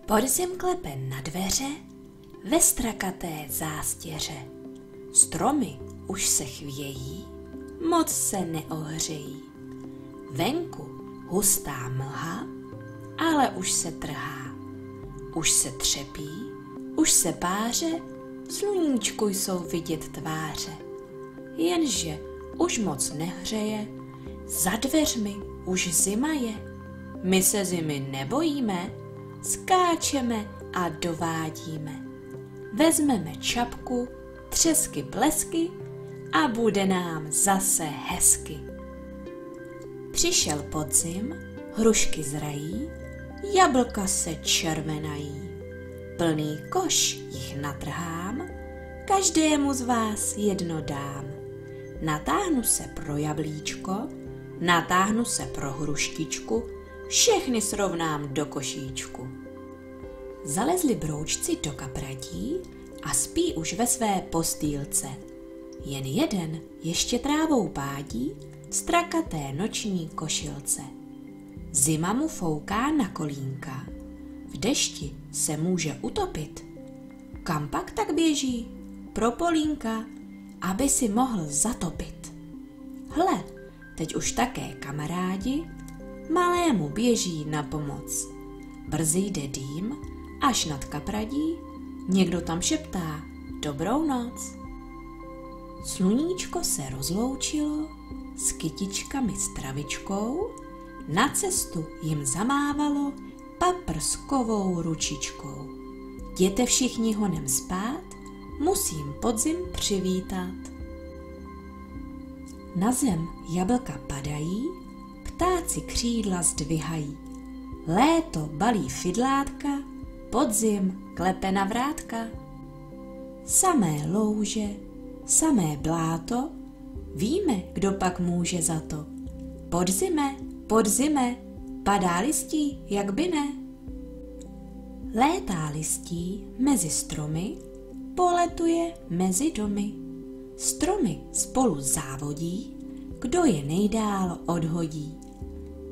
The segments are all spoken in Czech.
Podzim klepe na dveře ve strakaté zástěře. Stromy už se chvějí, moc se neohřejí. Venku hustá mlha, ale už se trhá. Už se třepí, už se páře, v sluníčku jsou vidět tváře. Jenže už moc nehřeje, za dveřmi už zima je. My se zimy nebojíme, skáčeme a dovádíme. Vezmeme čapku, třesky blesky a bude nám zase hezky. Přišel podzim, hrušky zrají, jablka se červenají. Plný koš jich natrhám, každému z vás jedno dám. Natáhnu se pro jablíčko, natáhnu se pro hruštičku, všechny srovnám do košíčku. Zalezli broučci do kapradí a spí už ve své postýlce. Jen jeden ještě trávou pádí v strakaté noční košilce. Zima mu fouká na kolínka, v dešti se může utopit. Kam pak tak běží? Pro polínka, aby si mohl zatopit. Hle, teď už také kamarádi malému běží na pomoc. Brzy jde dým, až nad kapradí někdo tam šeptá dobrou noc. Sluníčko se rozloučilo s kytičkami s travičkou, na cestu jim zamávalo paprskovou ručičkou. Jděte všichni honem spát, musím podzim přivítat. Na zem jablka padají, ptáci křídla zdvihají. Léto balí fidlátka, podzim klepe na vrátka. Samé louže, samé bláto, víme, kdo pak může za to. Podzime, podzime, padá listí, jak by ne. Létá listí mezi stromy, poletuje mezi domy. Stromy spolu závodí, kdo je nejdál odhodí.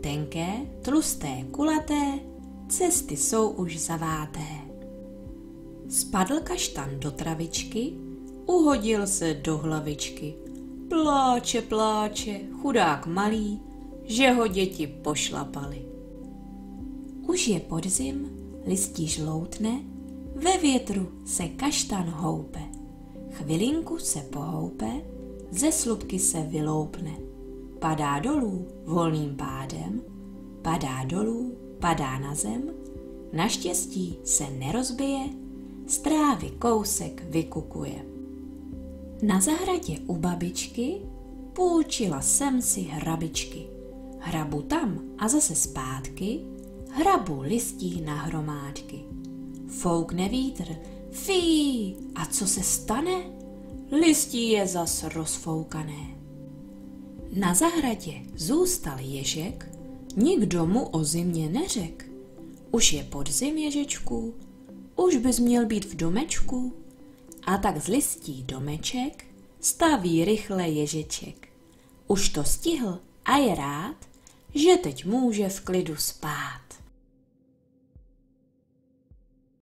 Tenké, tlusté, kulaté, cesty jsou už zaváté. Spadl kaštan do travičky, uhodil se do hlavičky. Pláče, pláče, chudák malý, že ho děti pošlapali. Už je podzim, listí žloutne, ve větru se kaštan houpe. Chvilinku se pohoupe, ze slupky se vyloupne. Padá dolů volným pádem, padá dolů, padá na zem, naštěstí se nerozbije, z trávy kousek vykukuje. Na zahradě u babičky půjčila jsem si hrabičky. Hrabu tam a zase zpátky, hrabu listí na hromádky. Foukne vítr, fí, a co se stane? Listí je zas rozfoukané. Na zahradě zůstal ježek, nikdo mu o zimě neřek. Už je podzim, ježečku, už bys měl být v domečku. A tak z listí domeček staví rychle ježeček. Už to stihl a je rád, že teď může v klidu spát.